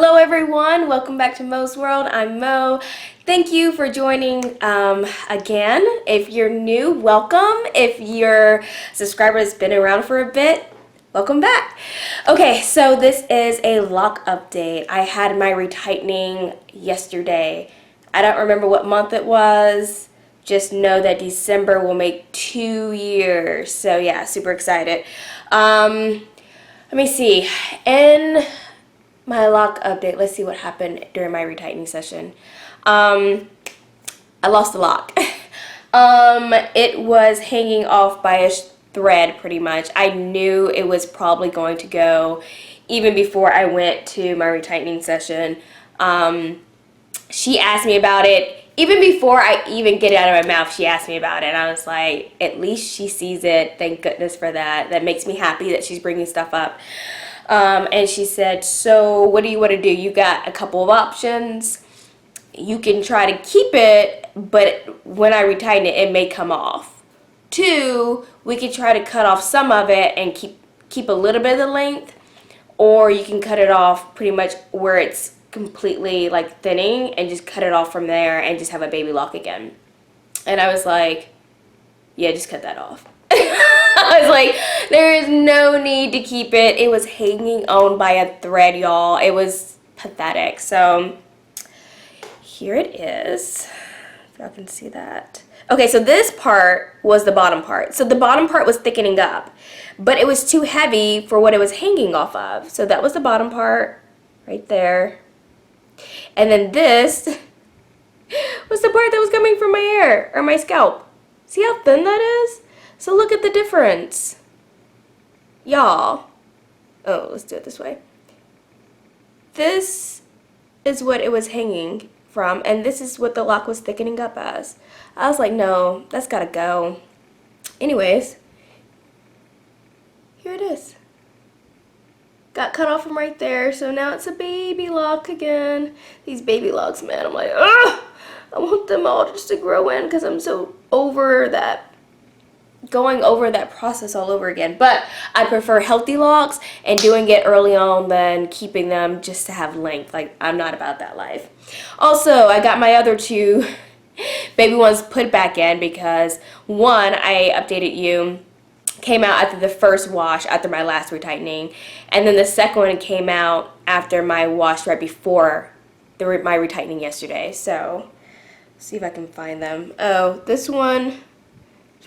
Hello everyone, welcome back to Mo's World. I'm Mo. Thank you for joining again. If you're new, welcome. If your subscriber has been around for a bit, welcome back. Okay, so this is a lock update. I had my retightening yesterday. I don't remember what month it was. Just know that December will make 2 years. So yeah, super excited. Let me see. In my lock update, let's see what happened during my retightening session. I lost the lock. It was hanging off by a thread pretty much. I knew it was probably going to go even before I went to my retightening session. She asked me about it. Even before I even get it out of my mouth, she asked me about it. And I was like, at least she sees it. Thank goodness for that. That makes me happy that she's bringing stuff up. And she said, so what do you want to do? You got a couple of options. You can try to keep it, but when I retighten it, it may come off. 2, we could try to cut off some of it and keep a little bit of the length, or you can cut it off pretty much where it's completely like thinning and just cut it off from there and just have a baby lock again. And I was like, yeah, just cut that off. I was like, there is no need to keep it. It was hanging on by a thread, y'all. It was pathetic. So here it is. If y'all can see that. Okay, so this part was the bottom part. So the bottom part was thickening up, but it was too heavy for what it was hanging off of. So that was the bottom part right there. And then this was the part that was coming from my hair or my scalp. See how thin that is? So look at the difference. Y'all. Oh, let's do it this way. This is what it was hanging from, and this is what the lock was thickening up as. I was like, no, that's gotta go. Anyways, here it is. Got cut off from right there, so now it's a baby lock again. These baby locks, man, I'm like, ugh! I want them all just to grow in because I'm so over that. Going over that process all over again. But I prefer healthy locks and doing it early on than keeping them just to have length. Like, I'm not about that life. Also, I got my other 2 baby ones put back in because one, I updated you, came out after the first wash after my last retightening, and then the second one came out after my wash right before my retightening yesterday. So see if I can find them. Oh, this one,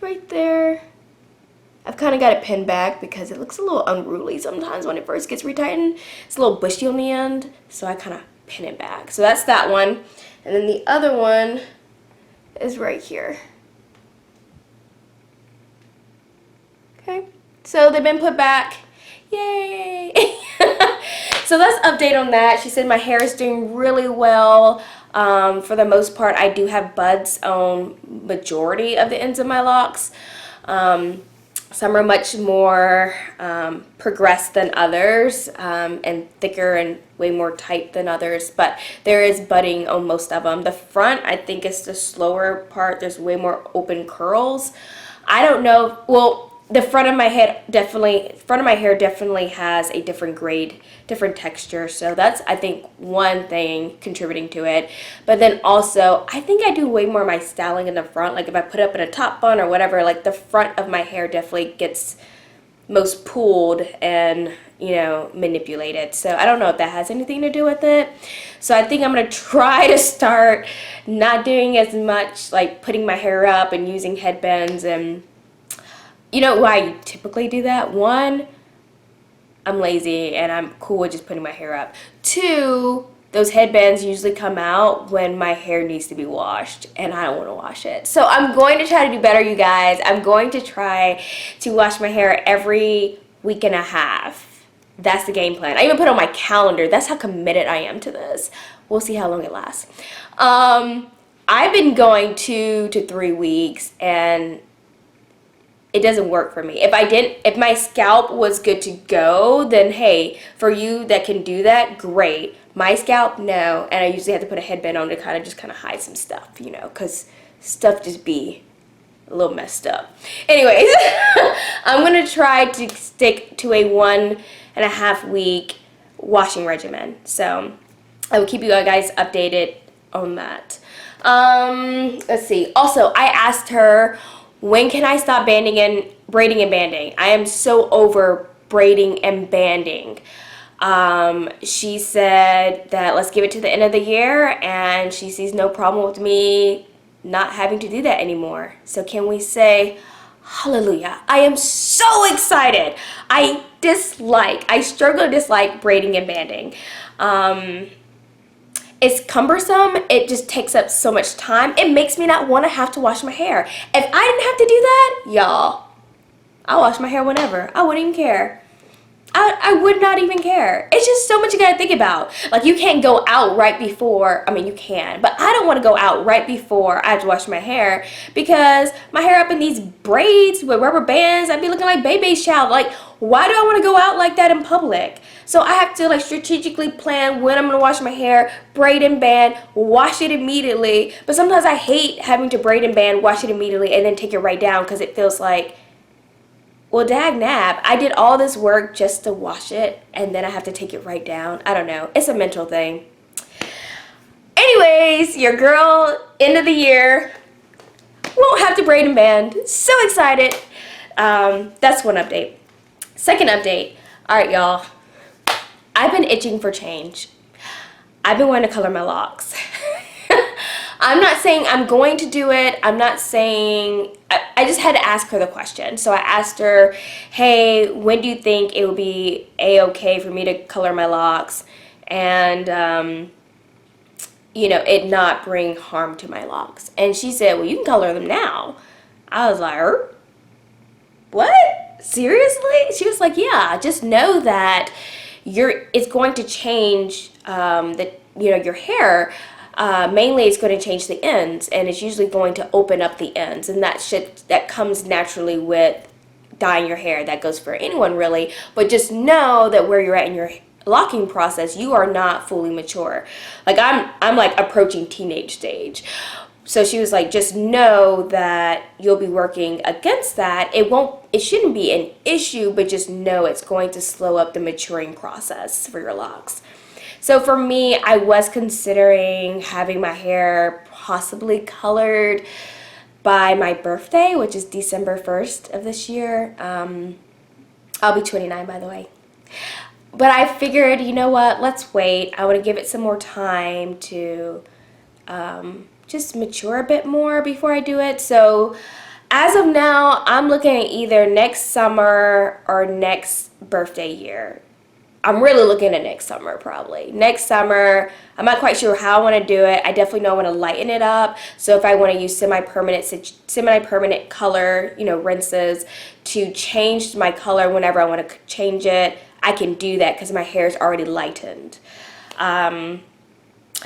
right there. I've kind of got it pinned back because it looks a little unruly sometimes when it first gets retightened. It's a little bushy on the end, so I kind of pin it back. So that's that one. And then the other one is right here. Okay, so they've been put back. Yay! So let's update on that. She said my hair is doing really well. For the most part, I do have buds on majority of the ends of my locks. Some are much more progressed than others, and thicker and way more tight than others, but there is budding on most of them. The front, I think, is the slower part. There's way more open curls. I don't know, well, the front of my hair definitely has a different grade, different texture. So that's, I think, one thing contributing to it. But then also, I think I do way more of my styling in the front. Like if I put up in a top bun or whatever, like the front of my hair definitely gets most pulled and, you know, manipulated. So I don't know if that has anything to do with it. So I think I'm going to try to start not doing as much, like putting my hair up and using headbands. And you know why I typically do that? 1, I'm lazy and I'm cool with just putting my hair up. 2, those headbands usually come out when my hair needs to be washed and I don't want to wash it. So I'm going to try to do better, you guys. I'm going to try to wash my hair every week and a half. That's the game plan. I even put it on my calendar. That's how committed I am to this. We'll see how long it lasts. I've been going 2 to 3 weeks and it doesn't work for me. If my scalp was good to go, then hey, for you that can do that, great. My scalp, no. And I usually have to put a headband on to kind of hide some stuff, you know, because stuff just be a little messed up. Anyways, I'm going to try to stick to a 1.5 week washing regimen. So I will keep you guys updated on that. Let's see. Also, I asked her, when can I stop braiding and banding? I am so over braiding and banding. She said that let's give it to the end of the year, and she sees no problem with me not having to do that anymore. So can we say hallelujah? I am so excited. I struggle to dislike braiding and banding. It's cumbersome. It just takes up so much time. It makes me not want to have to wash my hair. If I didn't have to do that, y'all, I'll wash my hair whenever. I wouldn't even care. I would not even care. It's just so much you gotta think about. Like, you can't go out right before, I mean, you can, but I don't want to go out right before I have to wash my hair, because my hair up in these braids with rubber bands, I'd be looking like Bebe's child. Like, why do I want to go out like that in public? So I have to like strategically plan when I'm gonna wash my hair, braid and band, wash it immediately. But sometimes I hate having to braid and band, wash it immediately, and then take it right down, because it feels like, well, dag nab, I did all this work just to wash it, and then I have to take it right down. I don't know. It's a mental thing. Anyways, your girl, end of the year, won't have to braid and band. So excited. That's one update. Second update. All right, y'all. I've been itching for change. I've been wanting to color my locks. I'm not saying I'm going to do it. I'm not saying, I just had to ask her the question. So I asked her, hey, when do you think it would be a-okay for me to color my locks and, you know, it not bring harm to my locks? And she said, well, you can color them now. I was like, what? Seriously? She was like, yeah, just know that it's going to change your hair. Mainly it's going to change the ends, and it's usually going to open up the ends, and that comes naturally with dyeing your hair. That goes for anyone really, but just know that where you're at in your locking process, you are not fully mature. Like I'm like approaching teenage stage. So she was like, just know that you'll be working against that. It shouldn't be an issue, but just know it's going to slow up the maturing process for your locks. So for me, I was considering having my hair possibly colored by my birthday, which is December 1st of this year. I'll be 29, by the way. But I figured, you know what, let's wait. I want to give it some more time to just mature a bit more before I do it. So as of now, I'm looking at either next summer or next birthday year. I'm really looking at next summer, probably. Next summer, I'm not quite sure how I want to do it. I definitely know I want to lighten it up. So if I want to use semi-permanent color, rinses to change my color whenever I want to change it, I can do that because my hair is already lightened.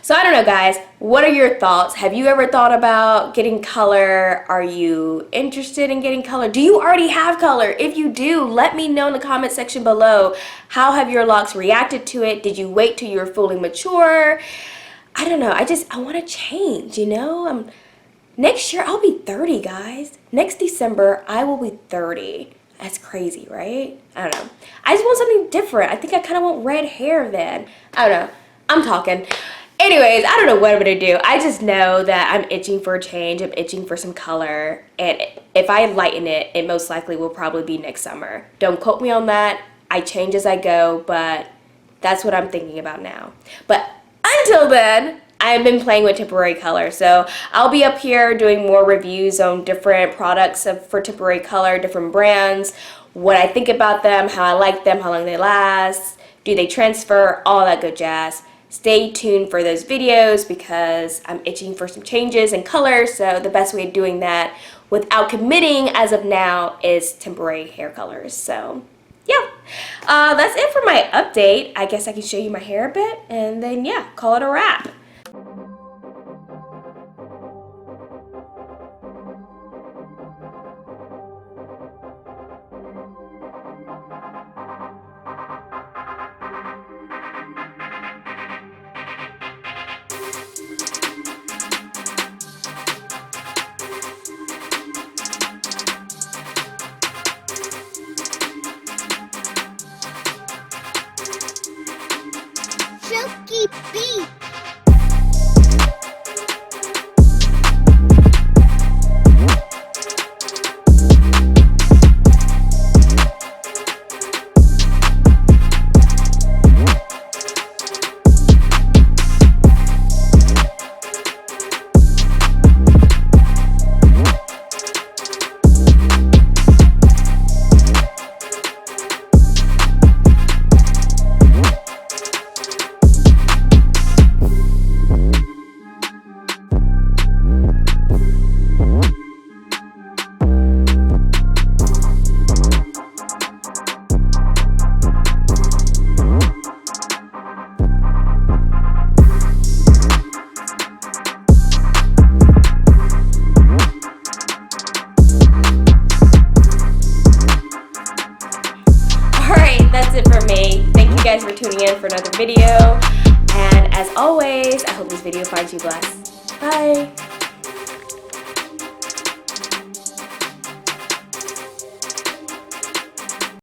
So I don't know, guys. What are your thoughts? Have you ever thought about getting color? Are you interested in getting color? Do you already have color? If you do, let me know in the comment section below. How have your locks reacted to it? Did you wait till you were fully mature? I don't know. I want to change, next year, I'll be 30, guys. Next December, I will be 30. That's crazy, right? I don't know. I just want something different. I think I kind of want red hair then. I don't know. I'm talking. Anyways, I don't know what I'm going to do. I just know that I'm itching for a change. I'm itching for some color. And if I lighten it, it most likely will probably be next summer. Don't quote me on that. I change as I go, but that's what I'm thinking about now. But until then, I've been playing with temporary color. So I'll be up here doing more reviews on different products for temporary color, different brands, what I think about them, how I like them, how long they last, do they transfer, all that good jazz. Stay tuned for those videos because I'm itching for some changes in color. So the best way of doing that without committing as of now is temporary hair colors. So yeah, that's it for my update. I guess I can show you my hair a bit and then yeah, call it a wrap. beep. That's it for me. Thank you guys for tuning in for another video. And as always, I hope this video finds you blessed. Bye.